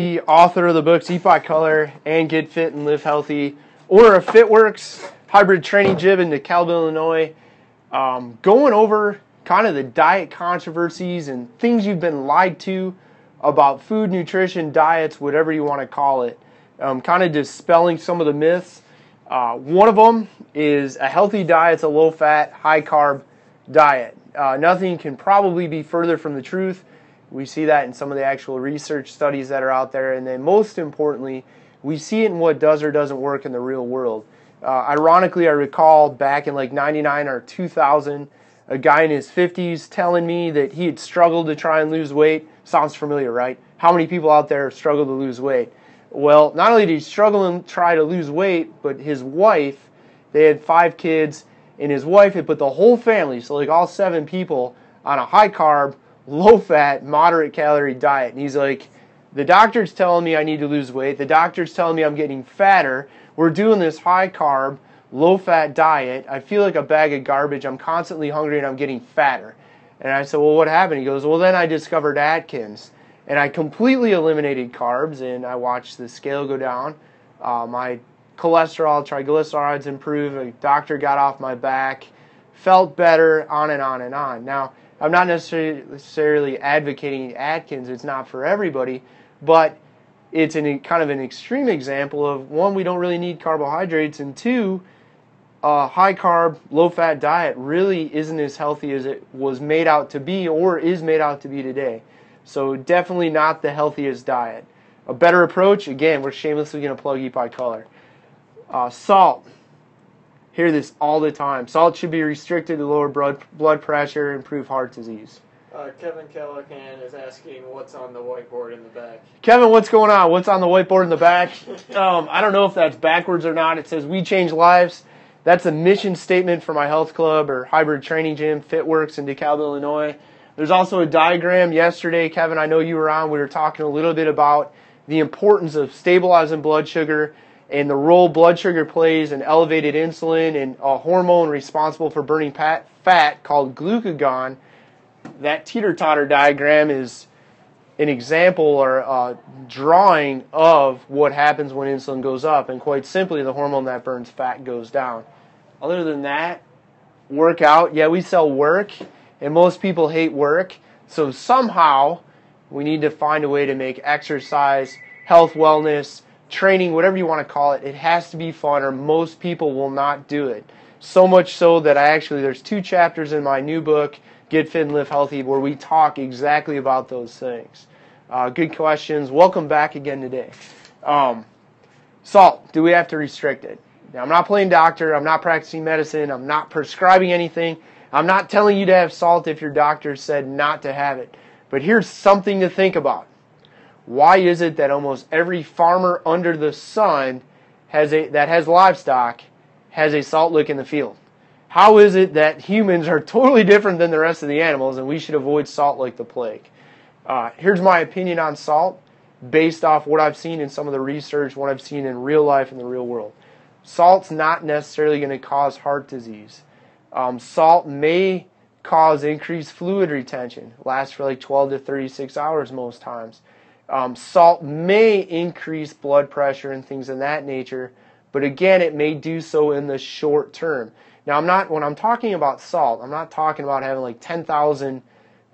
The author of the books Eat by Color and Get Fit and Live Healthy, owner of Fitworkz hybrid training gym in DeKalb, Illinois, going over kind of the diet controversies and things you've been lied to about food, nutrition, diets, whatever you want to call it. Kind of dispelling some of the myths. One of them is a healthy diet's a low-fat, high-carb diet. Nothing can probably be further from the truth. We see that in some of the actual research studies that are out there. And then most importantly, we see it in what does or doesn't work in the real world. Ironically, I recall back in like 99 or 2000, a guy in his 50s telling me that he had struggled to try and lose weight. Sounds familiar, right? How many people out there struggle to lose weight? Well, not only did he struggle and try to lose weight, but his wife, they had 5 kids, and his wife had put the whole family, so like all 7 people, on a high-carb, low-fat, moderate-calorie diet. And he's like, the doctor's telling me I need to lose weight. The doctor's telling me I'm getting fatter. We're doing this high-carb, low-fat diet. I feel like a bag of garbage. I'm constantly hungry and I'm getting fatter. And I said, well, what happened? He goes, well, then I discovered Atkins. And I completely eliminated carbs, and I watched the scale go down. My cholesterol, triglycerides improved. A doctor got off my back, felt better, on and on and on. Now, I'm not necessarily advocating Atkins. It's not for everybody, but it's kind of an extreme example of, one, we don't really need carbohydrates, and 2, a high-carb, low-fat diet really isn't as healthy as it was made out to be or is made out to be today. So definitely not the healthiest diet. A better approach, again, we're shamelessly going to plug Eat by Color. Salt. Hear this all the time. Salt should be restricted to lower blood pressure, improve heart disease. Kevin Callahan is asking what's on the whiteboard in the back. Kevin, what's going on? What's on the whiteboard in the back? I don't know if that's backwards or not. It says, "We change lives." That's a mission statement for my health club or hybrid training gym, Fitworkz in DeKalb, Illinois. There's also a diagram. Yesterday, Kevin, I know you were on. We were talking a little bit about the importance of stabilizing blood sugar and the role blood sugar plays in elevated insulin and a hormone responsible for burning fat called glucagon. That teeter-totter diagram is an example or a drawing of what happens when insulin goes up. And quite simply, the hormone that burns fat goes down. Other than that, workout. Yeah, we sell work, and most people hate work. So somehow, we need to find a way to make exercise, health, wellness, training, whatever you want to call it, it has to be fun or most people will not do it. So much so that there's 2 chapters in my new book, Get Fit and Live Healthy, where we talk exactly about those things. Good questions. Welcome back again today. Salt, do we have to restrict it? Now, I'm not playing doctor. I'm not practicing medicine. I'm not prescribing anything. I'm not telling you to have salt if your doctor said not to have it. But here's something to think about. Why is it that almost every farmer under the sun that has livestock has a salt lick in the field? How is it that humans are totally different than the rest of the animals and we should avoid salt like the plague? Here's my opinion on salt based off what I've seen in some of the research, what I've seen in real life in the real world. Salt's not necessarily going to cause heart disease. Salt may cause increased fluid retention. It lasts for like 12 to 36 hours most times. Salt may increase blood pressure and things of that nature, but again, it may do so in the short term. Now, when I'm talking about salt, I'm not talking about having like 10,000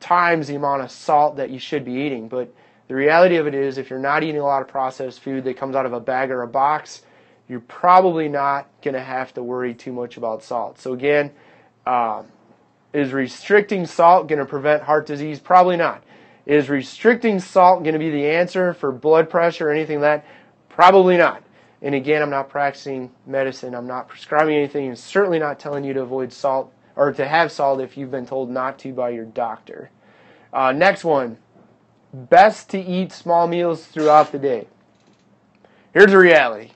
times the amount of salt that you should be eating, but the reality of it is if you're not eating a lot of processed food that comes out of a bag or a box, you're probably not going to have to worry too much about salt. So again, is restricting salt going to prevent heart disease? Probably not. Is restricting salt going to be the answer for blood pressure or anything like that? Probably not. And again, I'm not practicing medicine. I'm not prescribing anything, and certainly not telling you to avoid salt or to have salt if you've been told not to by your doctor. Next one, best to eat small meals throughout the day. Here's the reality.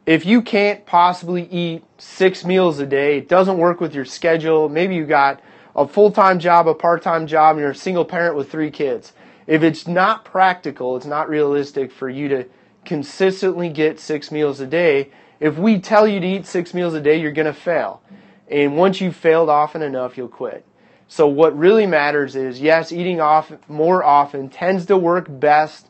If you can't possibly eat 6 meals a day, it doesn't work with your schedule. Maybe you got a full-time job, a part-time job, and you're a single parent with 3 kids. If it's not practical, it's not realistic for you to consistently get 6 meals a day. If we tell you to eat 6 meals a day, you're going to fail. And once you've failed often enough, you'll quit. So what really matters is, yes, eating more often tends to work best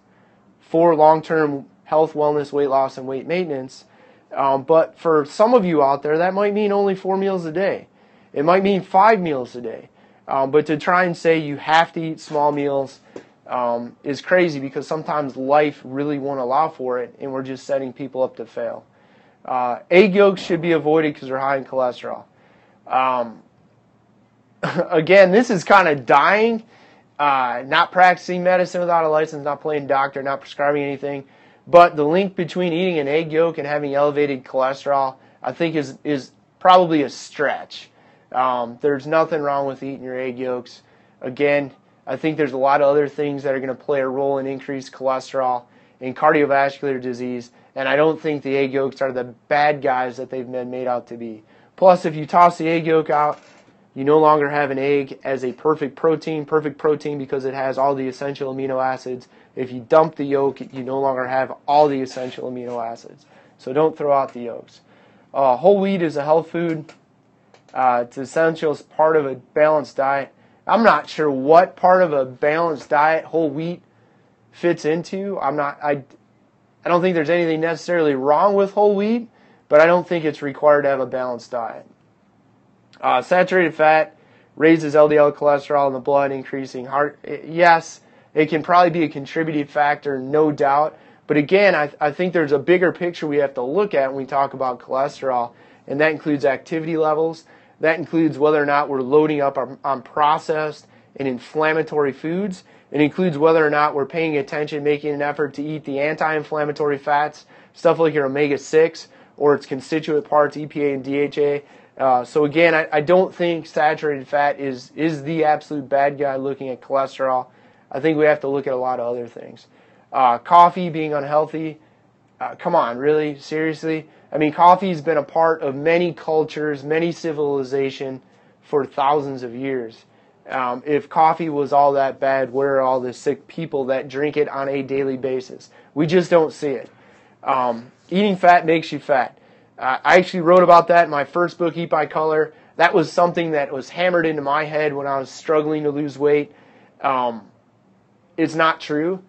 for long-term health, wellness, weight loss, and weight maintenance. But for some of you out there, that might mean only 4 meals a day. It might mean 5 meals a day. But to try and say you have to eat small meals is crazy, because sometimes life really won't allow for it, and we're just setting people up to fail. Egg yolks should be avoided because they're high in cholesterol. Again, this is kind of dying. Not practicing medicine without a license, not playing doctor, not prescribing anything. But the link between eating an egg yolk and having elevated cholesterol, I think, is probably a stretch. There's nothing wrong with eating your egg yolks. Again, I think there's a lot of other things that are going to play a role in increased cholesterol and cardiovascular disease, and I don't think the egg yolks are the bad guys that they've been made out to be. Plus, if you toss the egg yolk out, you no longer have an egg as a perfect protein because it has all the essential amino acids. If you dump the yolk, you no longer have all the essential amino acids. So don't throw out the yolks. Whole wheat is a health food. It's essential as part of a balanced diet. I'm not sure what part of a balanced diet whole wheat fits into. I don't think there's anything necessarily wrong with whole wheat, but I don't think it's required to have a balanced diet. Saturated fat raises LDL cholesterol in the blood, increasing heart. Yes, it can probably be a contributing factor, no doubt. But again, I think there's a bigger picture we have to look at when we talk about cholesterol, and that includes activity levels. That includes whether or not we're loading up on processed and inflammatory foods. It includes whether or not we're paying attention, making an effort to eat the anti-inflammatory fats, stuff like your omega-6 or its constituent parts, EPA and DHA. So again, I don't think saturated fat is the absolute bad guy looking at cholesterol. I think we have to look at a lot of other things. Coffee being unhealthy. Come on, really? Seriously? I mean, coffee's been a part of many cultures, many civilization for thousands of years. If coffee was all that bad, where are all the sick people that drink it on a daily basis? We just don't see it. Eating fat makes you fat. I actually wrote about that in my first book, Eat by Color. That was something that was hammered into my head when I was struggling to lose weight. It's not true.